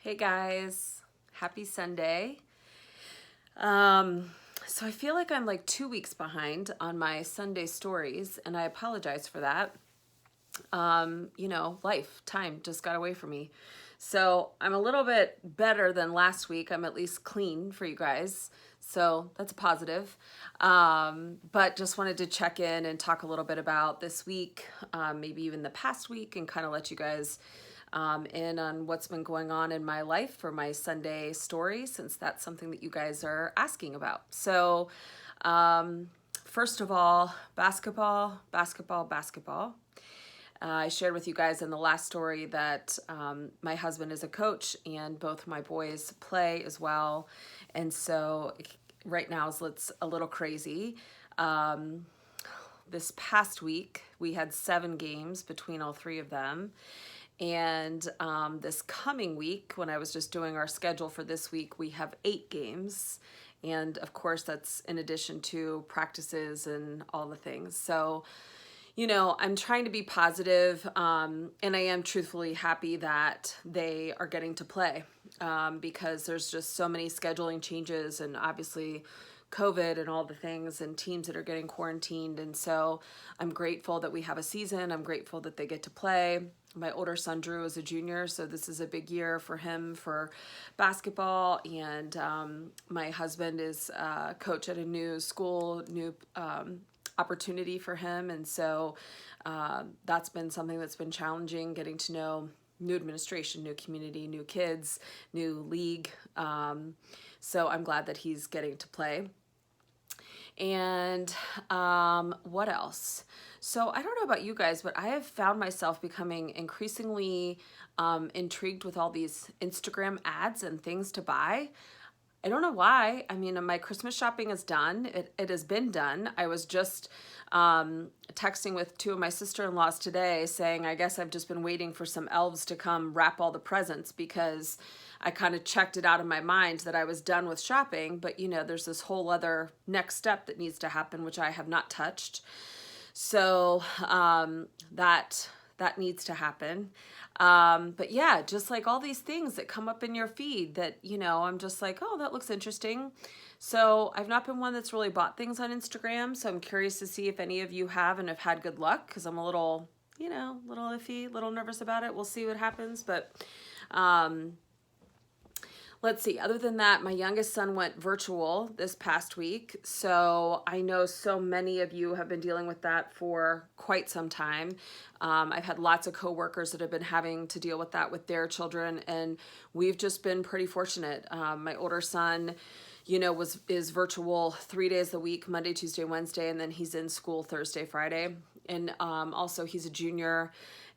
Hey guys, happy Sunday. So I feel like I'm like 2 weeks behind on my Sunday stories, and I apologize for that. Life, time just got away from me. So I'm a little bit better than last week. I'm at least clean for you guys. So that's a positive. But just wanted to check in and talk a little bit about this week, maybe even the past week, and kind of let you guys in on what's been going on in my life for my Sunday story, since that's something that you guys are asking about. So, first of all, basketball, basketball, basketball. I shared with you guys in the last story that my husband is a coach and both my boys play as well. And so right now it's a little crazy. This past week, we had 7 games between all 3 of them. And this coming week, when I was just doing our schedule for this week, we have 8 games. And of course, that's in addition to practices and all the things. So, I'm trying to be positive, and I am truthfully happy that they are getting to play because there's just so many scheduling changes and obviously COVID and all the things and teams that are getting quarantined. And so I'm grateful that we have a season. I'm grateful that they get to play. My older son Drew is a junior, so this is a big year for him for basketball. And my husband is a coach at a new school, new opportunity for him. And so that's been something that's been challenging, getting to know new administration, new community, new kids, new league. So I'm glad that he's getting to play. And what else? So I don't know about you guys, but I have found myself becoming increasingly intrigued with all these Instagram ads and things to buy. I don't know why. I mean, my Christmas shopping is done. It has been done. I was just texting with 2 of my sister-in-laws today saying, I guess I've just been waiting for some elves to come wrap all the presents because I kind of checked it out of my mind that I was done with shopping. But, there's this whole other next step that needs to happen, which I have not touched. So that needs to happen. But yeah, just like all these things that come up in your feed that, I'm just like, oh, that looks interesting. So I've not been one that's really bought things on Instagram. So I'm curious to see if any of you have and have had good luck, because I'm a little, little iffy, little nervous about it. We'll see what happens. But let's see. Other than that, my youngest son went virtual this past week. So I know so many of you have been dealing with that for quite some time. I've had lots of coworkers that have been having to deal with that with their children, and we've just been pretty fortunate. My older son, is virtual 3 days a week, Monday, Tuesday, Wednesday, and then he's in school Thursday, Friday. And also he's a junior.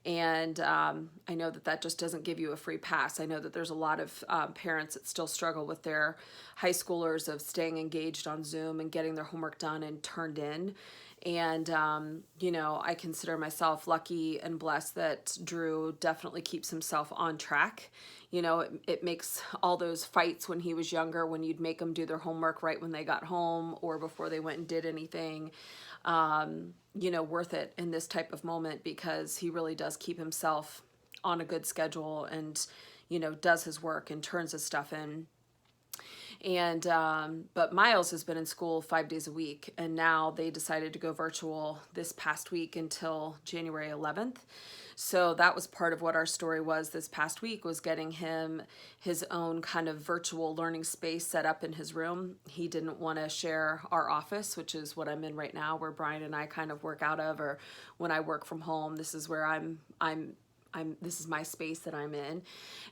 And I know that just doesn't give you a free pass. I know that there's a lot of parents that still struggle with their high schoolers of staying engaged on Zoom and getting their homework done and turned in. And, I consider myself lucky and blessed that Drew definitely keeps himself on track. It makes all those fights when he was younger, when you'd make them do their homework right when they got home or before they went and did anything, worth it in this type of moment, because he really does keep himself on a good schedule and, does his work and turns his stuff in. And but Miles has been in school 5 days a week, and now they decided to go virtual this past week until January 11th. So that was part of what our story was this past week, was getting him his own kind of virtual learning space set up in his room. He didn't want to share our office, which is what I'm in right now, where Brian and I kind of work out of, or when I work from home, this is where this is my space that I'm in.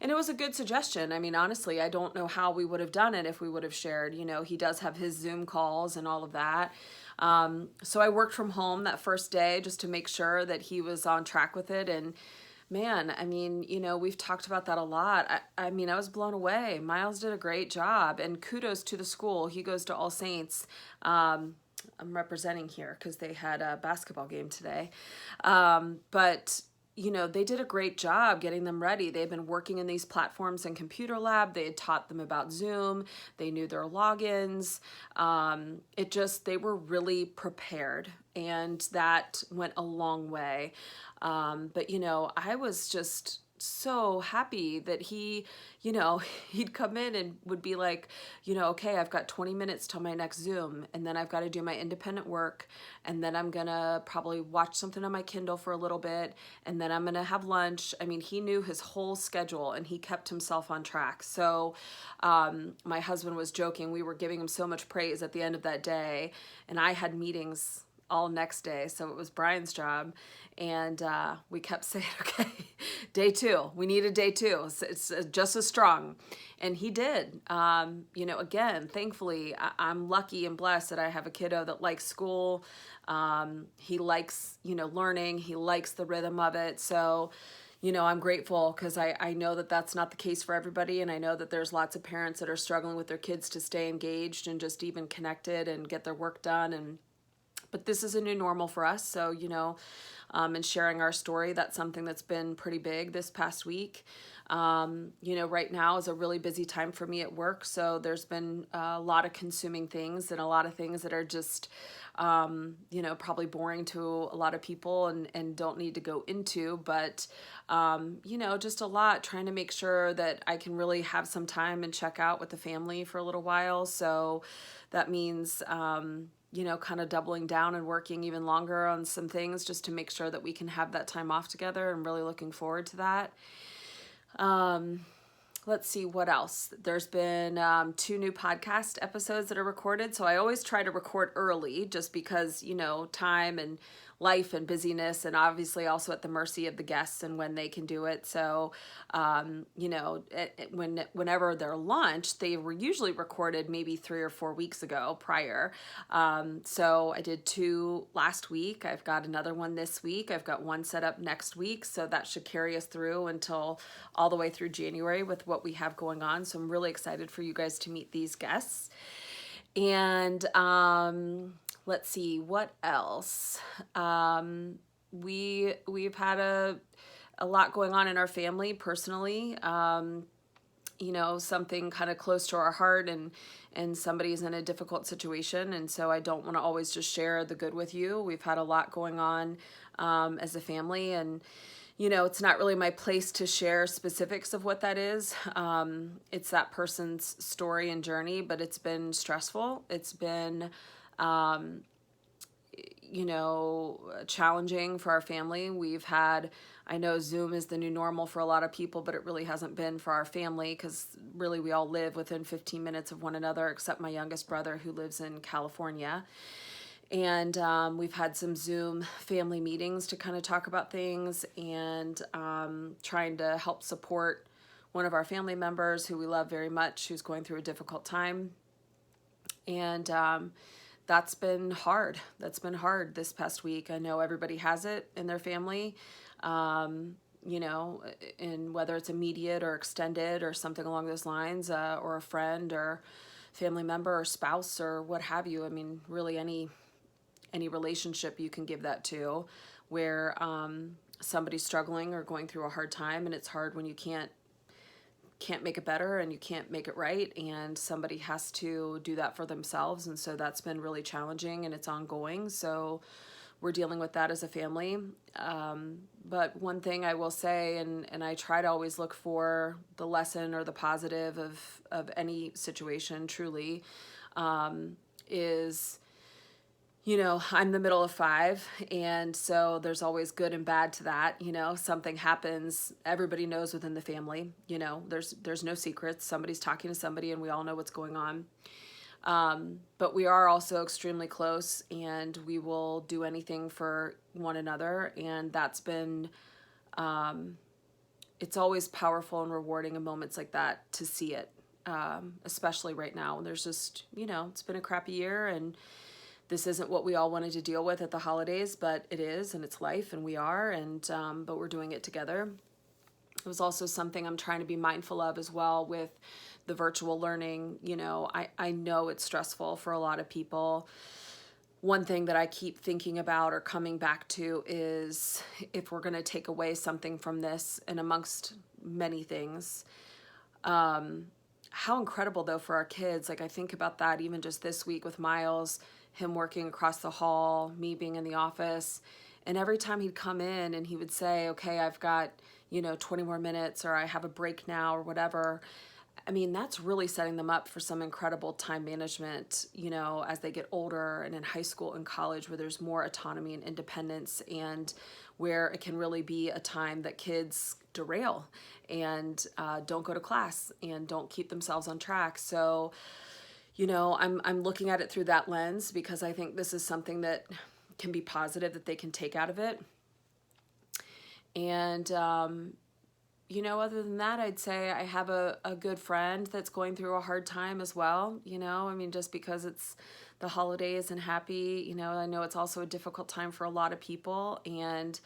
And it was a good suggestion. I mean, honestly, I don't know how we would have done it if we would have shared. He does have his Zoom calls and all of that. So I worked from home that first day just to make sure that he was on track with it. And man, I mean, we've talked about that a lot. I mean, I was blown away. Miles did a great job, and kudos to the school. He goes to All Saints. I'm representing here because they had a basketball game today. But they did a great job getting them ready. They've been working in these platforms in Computer Lab. They had taught them about Zoom. They knew their logins. They were really prepared, and that went a long way. But I was just so happy that he, you know, he'd come in and would be like, you know, okay, I've got 20 minutes till my next Zoom, and then I've got to do my independent work, and then I'm gonna probably watch something on my Kindle for a little bit, and then I'm gonna have lunch. I mean, he knew his whole schedule and he kept himself on track. So my husband was joking, we were giving him so much praise at the end of that day, and I had meetings all next day, so it was Brian's job, and we kept saying, okay, day two, we need a day two, it's just as strong, and he did. You know, again, thankfully, I'm lucky and blessed that I have a kiddo that likes school. He likes, you know, learning, he likes the rhythm of it, so you know, I'm grateful, because I know that that's not the case for everybody, and I know that there's lots of parents that are struggling with their kids to stay engaged and just even connected and get their work done. And but this is a new normal for us. So, you know, and sharing our story, that's something that's been pretty big this past week. You know, right now is a really busy time for me at work. So there's been a lot of consuming things and a lot of things that are just, you know, probably boring to a lot of people and don't need to go into. But, you know, just a lot trying to make sure that I can really have some time and check out with the family for a little while. So that means, you know, kind of doubling down and working even longer on some things just to make sure that we can have that time off together. I'm really looking forward to that. Let's see what else. There's been 2 new podcast episodes that are recorded. So I always try to record early just because, you know, time and life and busyness, and obviously also at the mercy of the guests and when they can do it. So, you know, whenever they're launched, they were usually recorded maybe 3 or 4 weeks ago prior. So I did 2 last week. I've got another one this week. I've got one set up next week. So that should carry us through until all the way through January with what we have going on. So I'm really excited for you guys to meet these guests. And let's see what else. We've had a lot going on in our family personally. You know, something kind of close to our heart, and somebody's in a difficult situation, and so I don't want to always just share the good with you. We've had a lot going on as a family, and you know, it's not really my place to share specifics of what that is. It's that person's story and journey, but it's been stressful. It's been, you know, challenging for our family. We've had, I know Zoom is the new normal for a lot of people, but it really hasn't been for our family, because really we all live within 15 minutes of one another, except my youngest brother who lives in California. And we've had some Zoom family meetings to kind of talk about things, and trying to help support one of our family members who we love very much, who's going through a difficult time. And that's been hard. That's been hard this past week. I know everybody has it in their family, you know, and whether it's immediate or extended or something along those lines, or a friend or family member or spouse or what have you. I mean, really any relationship you can give that to, where somebody's struggling or going through a hard time, and it's hard when you can't make it better and you can't make it right, and somebody has to do that for themselves. And so that's been really challenging, and it's ongoing. So we're dealing with that as a family. But one thing I will say, and I try to always look for the lesson or the positive of any situation truly, is, you know, I'm the middle of 5, and so there's always good and bad to that. You know, something happens, everybody knows within the family, you know, there's no secrets. Somebody's talking to somebody and we all know what's going on. But we are also extremely close, and we will do anything for one another. And that's been, it's always powerful and rewarding in moments like that to see it, especially right now. There's just, you know, it's been a crappy year, and this isn't what we all wanted to deal with at the holidays, but it is, and it's life, and we are, and but we're doing it together. It was also something I'm trying to be mindful of as well with the virtual learning. You know, I know it's stressful for a lot of people. One thing that I keep thinking about or coming back to is, if we're going to take away something from this, and amongst many things, how incredible though for our kids. Like, I think about that even just this week with Miles, him working across the hall, me being in the office, and every time he'd come in and he would say, okay, I've got, 20 more minutes, or I have a break now, or whatever. I mean, that's really setting them up for some incredible time management, as they get older and in high school and college, where there's more autonomy and independence, and where it can really be a time that kids derail and don't go to class and don't keep themselves on track. So, I'm looking at it through that lens, because I think this is something that can be positive that they can take out of it. And, other than that, I'd say I have a good friend that's going through a hard time as well. I mean, just because it's the holidays and happy, I know it's also a difficult time for a lot of people. And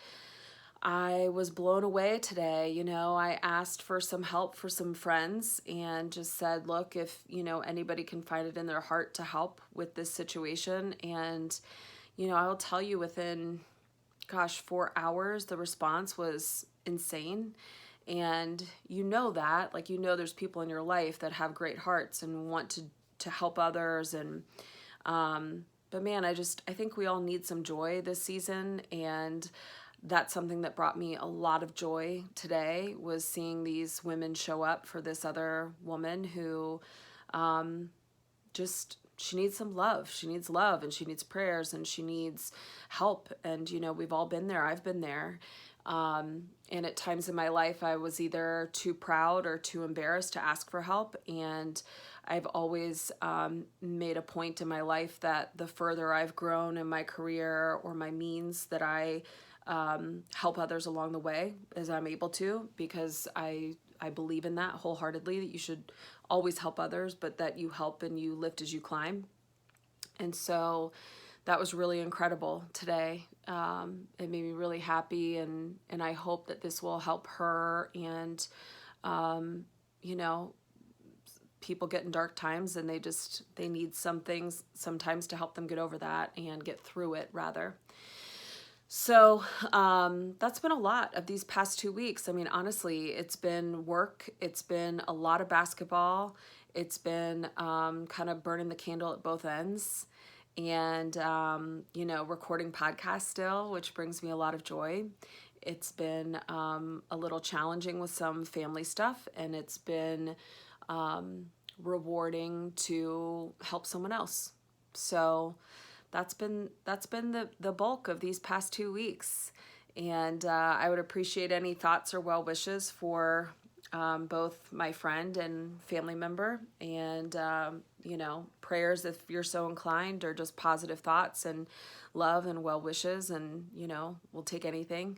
I was blown away today. I asked for some help for some friends and just said, look, if, anybody can find it in their heart to help with this situation. And, I will tell you, within, 4 hours, the response was insane. And that, there's people in your life that have great hearts and want to help others. And, but man, I think we all need some joy this season. And that's something that brought me a lot of joy today, was seeing these women show up for this other woman who, she needs some love. She needs love, and she needs prayers, and she needs help. And, we've all been there. I've been there. And at times in my life, I was either too proud or too embarrassed to ask for help. And I've always made a point in my life that the further I've grown in my career or my means, that I help others along the way as I'm able to, because I believe in that wholeheartedly, that you should always help others, but that you help and you lift as you climb. And so that was really incredible today. It made me really happy, and I hope that this will help her. And, people get in dark times, and they need some things sometimes to help them get over that and get through it, rather. So that's been a lot of these past 2 weeks. I mean, honestly, it's been work. It's been a lot of basketball. It's been kind of burning the candle at both ends. And, recording podcasts still, which brings me a lot of joy. It's been a little challenging with some family stuff, and it's been rewarding to help someone else. So that's been the bulk of these past 2 weeks. And I would appreciate any thoughts or well wishes for both my friend and family member, and prayers if you're so inclined, or just positive thoughts and love and well wishes, and we'll take anything.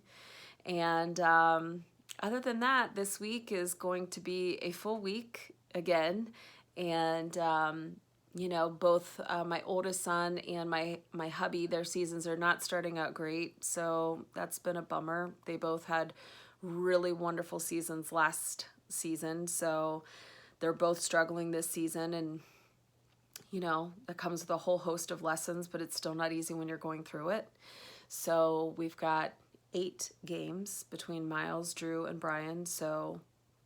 And other than that, this week is going to be a full week again. And both my oldest son and my hubby, their seasons are not starting out great, so that's been a bummer. They both had really wonderful seasons last season, so they're both struggling this season. And that comes with a whole host of lessons, but it's still not easy when you're going through it. So we've got 8 games between Miles, Drew, and Brian. So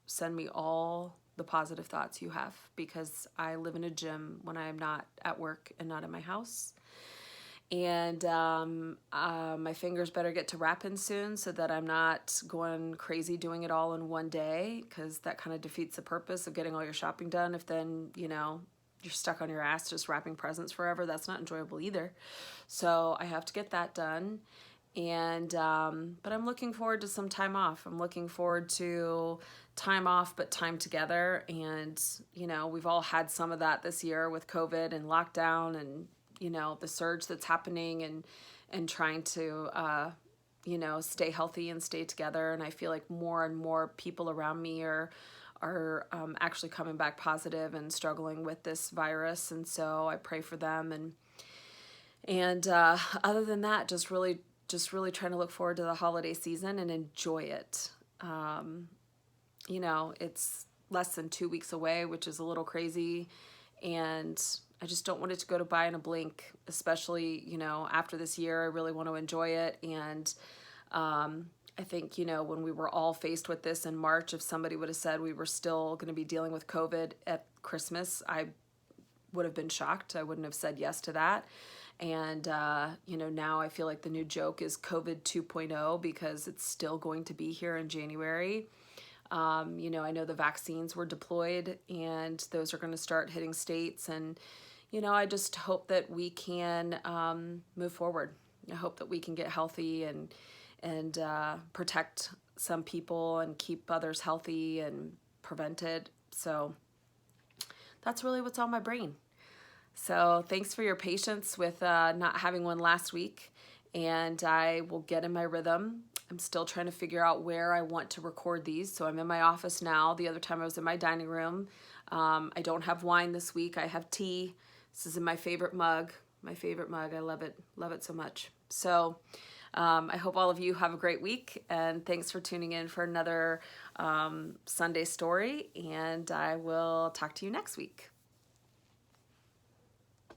send me all the positive thoughts you have, because I live in a gym when I am not at work and not in my house. And my fingers better get to wrapping soon, so that I'm not going crazy doing it all in one day, because that kind of defeats the purpose of getting all your shopping done. If then, you're stuck on your ass just wrapping presents forever, that's not enjoyable either. So I have to get that done. And but I'm looking forward to some time off. I'm looking forward to time off, but time together. And, we've all had some of that this year with COVID and lockdown, and the surge that's happening, and trying to, stay healthy and stay together. And I feel like more and more people around me are actually coming back positive and struggling with this virus. And so I pray for them. And other than that, just really trying to look forward to the holiday season and enjoy it. It's less than 2 weeks away, which is a little crazy. And I just don't want it to go by in a blink, especially, after this year. I really want to enjoy it. And I think, when we were all faced with this in March, if somebody would have said we were still going to be dealing with COVID at Christmas, I would have been shocked. I wouldn't have said yes to that. And, you know, now I feel like the new joke is COVID 2.0 because it's still going to be here in January. You know, I know the vaccines were deployed and those are going to start hitting states. And, you know, I just hope that we can move forward. I hope that we can get healthy and protect some people and keep others healthy and prevent it. So that's really what's on my brain. So thanks for your patience with not having one last week, and I will get in my rhythm. I'm still trying to figure out where I want to record these. So I'm in my office now. The other time I was in my dining room. I don't have wine this week. I have tea. This is in my favorite mug. My favorite mug. I love it so much. So I hope all of you have a great week, and thanks for tuning in for another Sunday story, and I will talk to you next week.